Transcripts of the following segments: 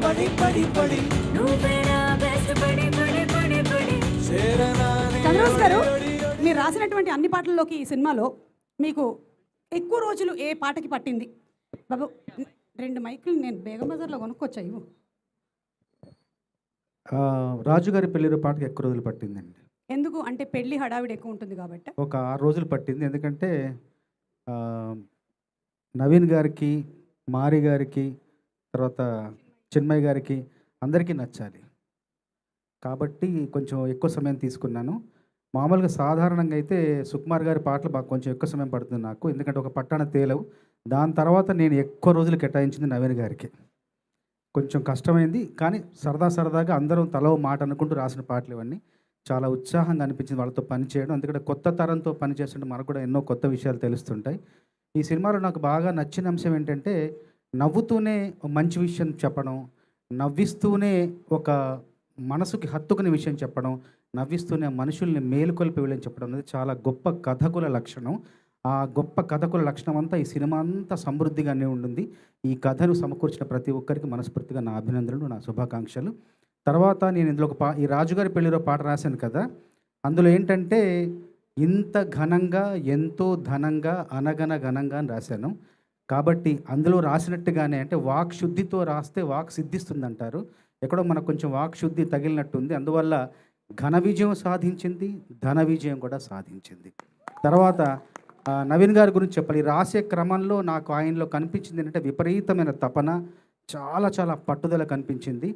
పడి పడి పడి పడి చంద్రబోస్ గారు, మీరు రాసినటువంటి అన్ని పాటల్లోకి ఈ సినిమాలో మీకు ఎక్కువ రోజులు ఏ పాటకి పట్టింది? బాబు 2 మైకులు నేను బేగం బజార్లో కొనుక్కొచ్చాయి. రాజుగారి పెళ్ళిలో పాటకి ఎక్కువ రోజులు పట్టిందండి. ఎందుకు అంటే పెళ్లి హడావిడి ఎక్కువ ఉంటుంది కాబట్టి ఒక 6 రోజులు పట్టింది. ఎందుకంటే నవీన్ గారికి, మారి గారికి, తర్వాత చిన్మయ్య గారికి అందరికీ నచ్చాలి కాబట్టి కొంచెం ఎక్కువ సమయం తీసుకున్నాను. మామూలుగా సాధారణంగా అయితే సుకుమార్ గారి పాటలు బాగా కొంచెం ఎక్కువ సమయం పడుతుంది నాకు, ఎందుకంటే ఒక పట్టాన తేలవు. దాని తర్వాత నేను ఎక్కువ రోజులు కేటాయించింది నవీన్ గారికి. కొంచెం కష్టమైంది, కానీ సరదాగా అందరం తలో మాట అనుకుంటూ రాసిన పాటలు ఇవన్నీ. చాలా ఉత్సాహంగా అనిపించింది వాళ్ళతో పనిచేయడం. ఎందుకంటే కొత్త తరంతో పనిచేస్తుంటే మనకు కూడా ఎన్నో కొత్త విషయాలు తెలుస్తుంటాయి. ఈ సినిమాలో నాకు బాగా నచ్చిన అంశం ఏంటంటే నవ్వుతూనే మంచి విషయం చెప్పడం, నవ్విస్తూనే ఒక మనసుకి హత్తుకునే విషయం చెప్పడం, నవ్విస్తూనే మనుషుల్ని మేలుకొల్పి వెళ్ళని చెప్పడం అనేది చాలా గొప్ప కథకుల లక్షణం. ఆ గొప్ప కథకుల లక్షణం అంతా ఈ సినిమా అంతా సమృద్ధిగానే ఉంటుంది. ఈ కథను సమకూర్చిన ప్రతి ఒక్కరికి మనస్ఫూర్తిగా నా అభినందనలు, నా శుభాకాంక్షలు. తర్వాత నేను ఇందులో ఈ రాజుగారి పెళ్ళిలో పాట రాశాను కదా, అందులో ఏంటంటే ఇంత ఘనంగా, ఎంతో ఘనంగా, అనగన ఘనంగా అని రాశాను. కాబట్టి అందులో రాసినట్టుగానే అంటే వాక్ శుద్ధితో రాస్తే వాక్ సిద్ధిస్తుంది అంటారు. ఎక్కడో మనకు కొంచెం వాక్ శుద్ధి తగిలినట్టుంది. అందువల్ల ఘన విజయం సాధించింది, ధన విజయం కూడా సాధించింది. తర్వాత నవీన్ గారి గురించి చెప్పాలి. రాసే క్రమంలో నాకు ఆయనలో కనిపించింది ఏంటంటే విపరీతమైన తపన, చాలా పట్టుదల కనిపించింది.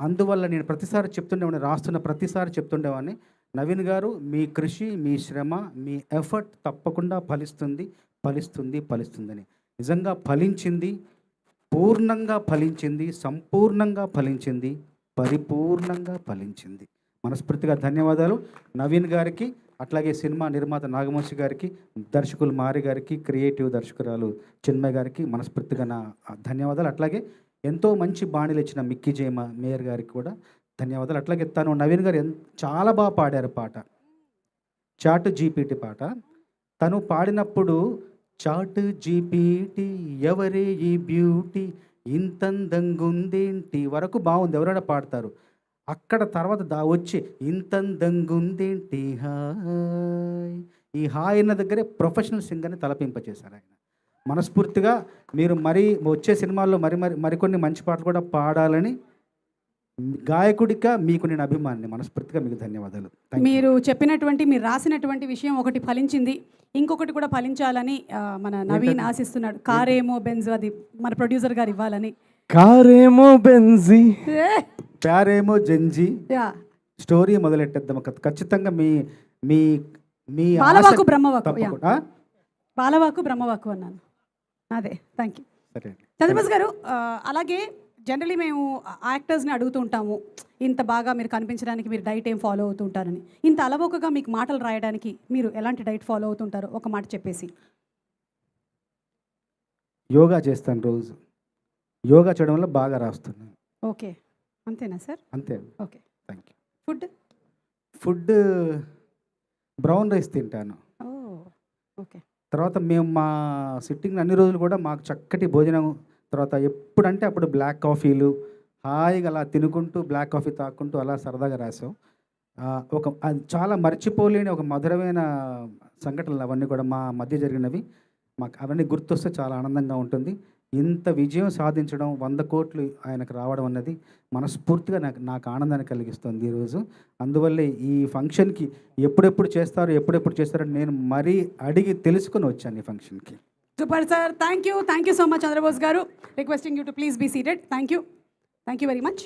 అందువల్ల నేను ప్రతిసారి చెప్తుండేవాడిని, రాస్తున్న ప్రతిసారి చెప్తుండేవాడిని, నవీన్ గారు మీ కృషి, మీ శ్రమ, మీ ఎఫర్ట్ తప్పకుండా ఫలిస్తుందని. నిజంగా ఫలించింది, పూర్ణంగా ఫలించింది, సంపూర్ణంగా ఫలించింది, పరిపూర్ణంగా ఫలించింది. మనస్ఫూర్తిగా ధన్యవాదాలు నవీన్ గారికి, అట్లాగే సినిమా నిర్మాత నాగవంశి గారికి, దర్శకులు మారి గారికి, క్రియేటివ్ దర్శకురాలు చిన్మయ్య గారికి మనస్ఫూర్తిగా నా ధన్యవాదాలు. అట్లాగే ఎంతో మంచి బాణీలు ఇచ్చిన మిక్కీ జయమ మేయర్ గారికి కూడా ధన్యవాదాలు. అట్లాగే తను నవీన్ గారు చాలా బాగా పాడారు పాట, చాట్ జీపీటీ పాట. తను పాడినప్పుడు చాట్ జీపీటీ ఎవరే ఈ బ్యూటీ ఇంతందంగుందేంటి వరకు బాగుంది, ఎవరైనా పాడతారు. అక్కడ తర్వాత వచ్చి ఇంతందంగుందేంటి హాయ్, ఈ హాయ్ అన్న దగ్గరే ప్రొఫెషనల్ సింగర్ని తలపింపచేశారు ఆయన. మనస్ఫూర్తిగా మీరు వచ్చే సినిమాల్లో మరికొన్ని మంచి పాటలు కూడా పాడాలని గాయకుడిగా మీకు నేను అభిమాని. మనస్ఫూర్తిగా మీకు ధన్యవాదాలు. మీరు చెప్పినటువంటి, మీరు రాసినటువంటి విషయం ఒకటి ఫలించింది, ఇంకొకటి కూడా ఫలించాలని మన నవీన్ ఆశిస్తున్నాడు. కారేమో బెంజ్, అది మన ప్రొడ్యూసర్ గారు ఇవ్వాలని. కారేమో బెంజీ, ప్యారేమో జంజీ స్టోరీ మొదలెట్టేద్దాం ఖచ్చితంగా. మీ మీ మీ బాలవాకు బ్రహ్మవాకు అన్నాను. అదే, థ్యాంక్ యూ. చంద్రబోస్ గారు, అలాగే జనరలీ మేము యాక్టర్స్ని అడుగుతూ ఉంటాము, ఇంత బాగా మీరు కనిపించడానికి మీరు డైట్ ఏం ఫాలో అవుతూ ఉంటారని. ఇంత అలవోకగా మీకు మాటలు రాయడానికి మీరు ఎలాంటి డైట్ ఫాలో అవుతుంటారో ఒక మాట చెప్పేసి. యోగా చేస్తాను, రోజు యోగా చేయడం వల్ల బాగా రాస్తున్నాను. ఓకే, అంతేనా సార్? అంతే. Okay, thank you. Food brown rice తింటాను. ఓకే. తర్వాత మేము మా సిట్టింగ్ అన్ని రోజులు కూడా మాకు చక్కటి భోజనం, తర్వాత ఎప్పుడంటే అప్పుడు బ్లాక్ కాఫీలు హాయిగా అలా తినుకుంటూ బ్లాక్ కాఫీ తాక్కుంటూ అలా సరదాగా రాసాం. అది చాలా మర్చిపోలేని ఒక మధురమైన సంఘటనలు అవన్నీ కూడా మా మధ్య జరిగినవి. మాకు అవన్నీ గుర్తొస్తే చాలా ఆనందంగా ఉంటుంది. ఇంత విజయం సాధించడం, 100 కోట్లు ఆయనకు రావడం అన్నది మనస్ఫూర్తిగా నాకు ఆనందాన్ని కలిగిస్తుంది ఈరోజు. అందువల్లే ఈ ఫంక్షన్కి ఎప్పుడెప్పుడు చేస్తారని నేను మరీ అడిగి తెలుసుకొని వచ్చాను ఈ ఫంక్షన్కి. Super sir, thank you so much Chandrabose garu. Requesting you to please be seated. Thank you very much.